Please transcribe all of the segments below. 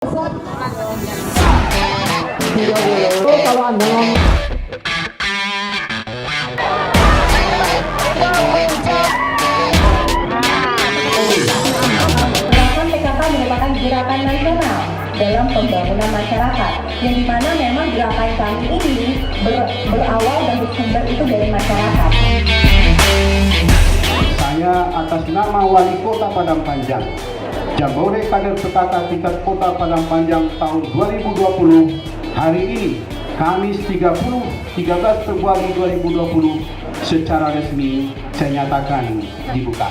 Kalau Anda ngomong Gerakan PKK merupakan gerakan nasional dalam pembangunan masyarakat, yang dimana memang gerakan kami ini berawal dan bersumber itu dari masyarakat. Saya atas nama Wali Kota Padang Panjang, Jambore Kader PKK tingkat Kota Padang Panjang tahun 2020, hari ini Kamis 13 Februari 2020 secara resmi saya nyatakan dibuka.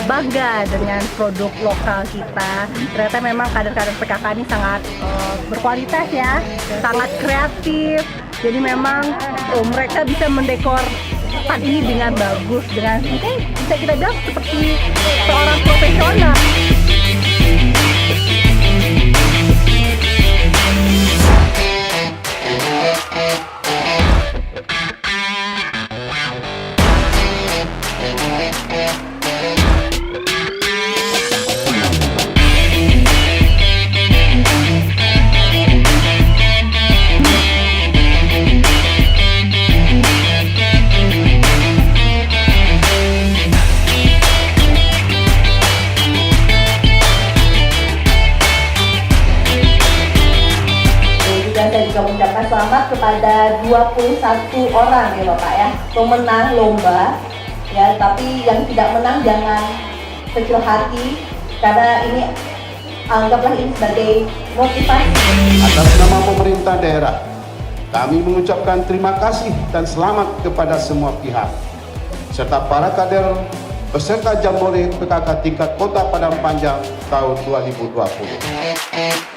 Bangga dengan produk lokal kita. Ternyata memang kader-kader PKK ini sangat berkualitas ya, sangat kreatif. Jadi memang mereka bisa mendekor tempat ini dengan bagus, dengan mungkin bisa kita bilang seperti seorang profesional. Saya juga mengucapkan selamat kepada 21 orang ya Bapak ya, pemenang lomba ya, tapi yang tidak menang jangan kecil hati, karena ini anggaplah ini sebagai motivasi. Atas nama pemerintah daerah, kami mengucapkan terima kasih dan selamat kepada semua pihak, serta para kader peserta Jambore PKK tingkat Kota Padang Panjang tahun 2020.